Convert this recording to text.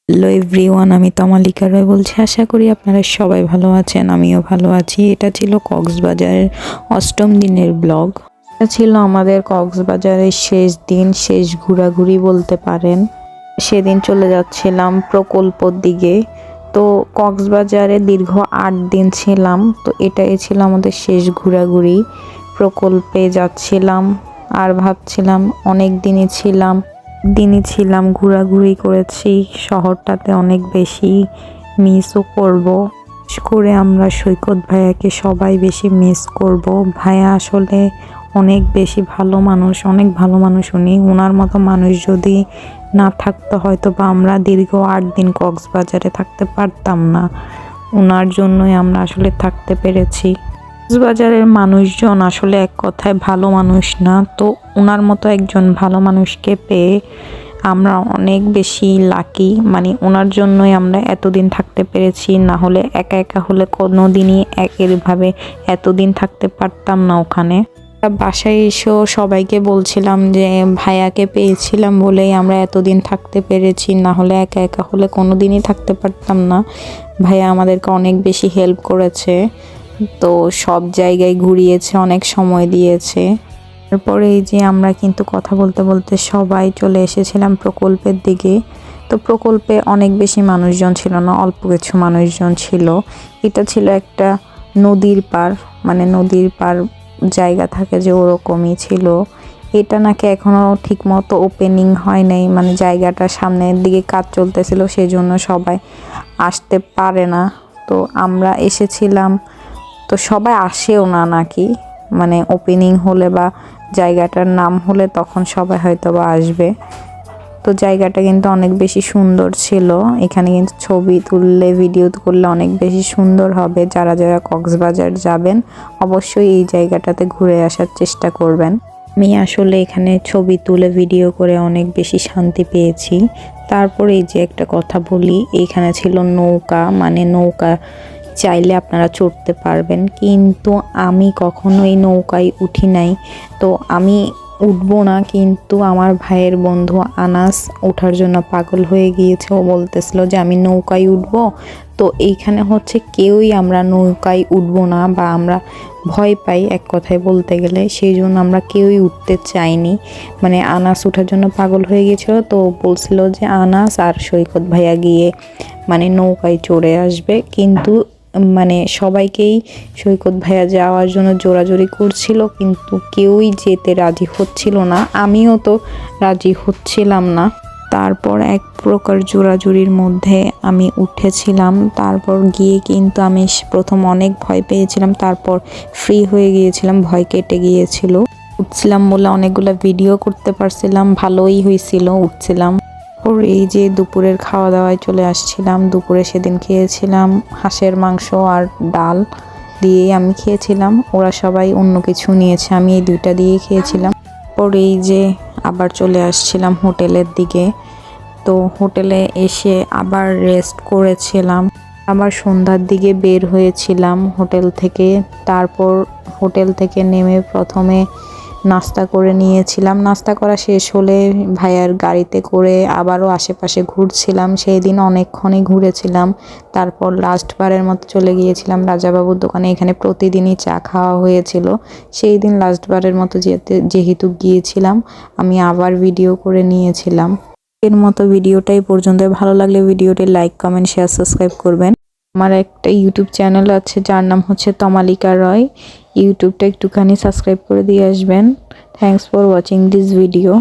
Hello everyone, আমি তমালিকা রয় বলছি। আশা করি আপনারা সবাই ভালো আছেন, আমিও ভালো আছি। এটা ছিল কক্সবাজারের অষ্টম দিনের ব্লগ। এটা ছিল আমাদের কক্সবাজারের শেষ দিন, শেষ ঘোরাঘুরি বলতে পারেন। সেদিন চলে যাচ্ছিলাম প্রকল্পর দিকে। তো কক্সবাজারে দীর্ঘ 8 দিন ছিলাম, তো এটাই ছিল আমাদের শেষ ঘোরাঘুরি। প্রকল্পে যাচ্ছিলাম আর ভাবছিলাম অনেক দিনই ছিলাম, ঘোরাঘুরি করেছি। শহরটাতে অনেক বেশি মিসও করব। বিশেষ করে আমরা সৈকত ভাইয়াকে সবাই বেশি মিস করব। ভাইয়া আসলে অনেক বেশি ভালো মানুষ, অনেক ভালো মানুষ উনি। ওনার মতো মানুষ যদি না থাকতো হয়তো বা আমরা দীর্ঘ 8 দিন কক্সবাজারে থাকতে পারতাম না। ওনার জন্যই আমরা আসলে থাকতে পেরেছি। কক্সবাজারের মানুষজন আসলে এক কথায় ভালো মানুষ না, তো ওনার মতো একজন ভালো মানুষকে পেয়ে আমরা অনেক বেশি লাকি। মানে ওনার জন্যই আমরা এতদিন থাকতে পেরেছি, না হলে একা একা হলে কোনো দিনই এভাবে এতদিন থাকতে পারতাম না ওখানে। বাসায় এসেও সবাইকে বলছিলাম যে ভাইয়াকে পেয়েছিলাম বলেই আমরা এতদিন থাকতে পেরেছি, না হলে একা একা হলে কোনো দিনই থাকতে পারতাম না। ভাইয়া আমাদেরকে অনেক বেশি হেল্প করেছে, তো সব জায়গায় ঘুরিয়েছে, অনেক সময় দিয়েছে। তারপরে এই যে আমরা কিন্তু কথা বলতে বলতে সবাই চলে এসেছিলাম প্রকল্পের দিকে। তো প্রকল্পে অনেক বেশি মানুষজন ছিল না, অল্প কিছু মানুষজন ছিল। এটা ছিল একটা নদীর পার, মানে নদীর পার জায়গা থাকে যে ওরকমই ছিল। এটা নাকি এখনও ঠিকমতো ওপেনিং হয় নাই, মানে জায়গাটা সামনের দিকে কাজ চলতেছিল, সেই জন্য সবাই আসতে পারে না। তো আমরা এসেছিলাম, তো সবাই আসেও না নাকি, মানে ওপেনিং হলে বা জায়গাটার নাম হলে তখন সবাই হয়তো বা আসবে। তো জায়গাটা কিন্তু অনেক বেশি সুন্দর ছিল। এখানে কিন্তু ছবি তুললে, ভিডিও করলে অনেক বেশি সুন্দর হবে। যারা যারা কক্সবাজার যাবেন অবশ্যই এই জায়গাটাতে ঘুরে আসার চেষ্টা করবেন। আমি আসলে এখানে ছবি তুলে ভিডিও করে অনেক বেশি শান্তি পেয়েছি। তারপরে এই যে একটা কথা বলি, এখানে ছিল নৌকা, মানে নৌকা চাইলে আপনারা চড়তে পারবেন, কিন্তু আমি কখনো এই নৌকায় উঠি নাই। তো আমি উঠবো না, কিন্তু আমার ভাইয়ের বন্ধু আনাস ওঠার জন্য পাগল হয়ে গিয়েছে। ও বলতেছিল যে আমি নৌকায় উঠবো। তো এইখানে হচ্ছে কেউই আমরা নৌকায় উঠবো না, বা আমরা ভয় পাই এক কথায় বলতে গেলে, সেই জন্য আমরা কেউই উঠতে চাইনি। মানে আনাস ওঠার জন্য পাগল হয়ে গিয়েছিল, তো বলছিল যে আনাস আর সৈকত ভাইয়া গিয়ে মানে নৌকায় চড়ে আসবে, কিন্তু মানে সবাইকেই সৈকত ভাইয়া যাওয়ার জন্য জোরাজোরি করছিল, কিন্তু কেউই যেতে রাজি হচ্ছিল না। আমিও তো রাজি হচ্ছিলাম না। তারপর এক প্রকার জোরাজুরির মধ্যে আমি উঠেছিলাম। তারপর গিয়ে কিন্তু আমি প্রথম অনেক ভয় পেয়েছিলাম, তারপর ফ্রি হয়ে গিয়েছিলাম, ভয় কেটে গিয়েছিল। উঠছিলাম বলে অনেকগুলো ভিডিও করতে পারছিলাম, ভালোই হয়েছিল উঠছিলাম। ওর এই যে দুপুরের খাওয়া দাওয়ায় চলে আসছিলাম। দুপুরে সেদিন খেয়েছিলাম হাঁসের মাংস আর ডাল দিয়েই আমি খেয়েছিলাম। ওরা সবাই অন্য কিছু নিয়েছে, আমি এই দুইটা দিয়ে খেয়েছিলাম। পরে এই যে আবার চলে আসছিলাম হোটেলের দিকে। তো হোটেলে এসে আবার রেস্ট করেছিলাম, আবার সন্ধ্যার দিকে বের হয়েছিলাম হোটেল থেকে। তারপর হোটেল থেকে নেমে প্রথমে নাস্তা করে নিয়েছিলাম। নাস্তা করা শেষ হলে ভাইয়ার গাড়িতে করে আবারও আশেপাশে ঘুরছিলাম। সেই দিন অনেকক্ষণই ঘুরেছিলাম। তারপর লাস্টবারের মতো চলে গিয়েছিলাম রাজাবাবুর দোকানে। এখানে প্রতিদিনই চা খাওয়া হয়েছিল। সেই দিন লাস্টবারের মতো যেহেতু গিয়েছিলাম, আমি আবার ভিডিও করে নিয়েছিলাম। এর মতো ভিডিওটাই পর্যন্ত। ভালো লাগলে ভিডিওটি লাইক, কমেন্ট, শেয়ার, সাবস্ক্রাইব করবেন। আমার একটা ইউটিউব চ্যানেল আছে যার নাম হচ্ছে তমালিকা রয়। ইউটিউবটা একটুখানি সাবস্ক্রাইব করে দিয়ে আসবেন। Thanks for watching this video.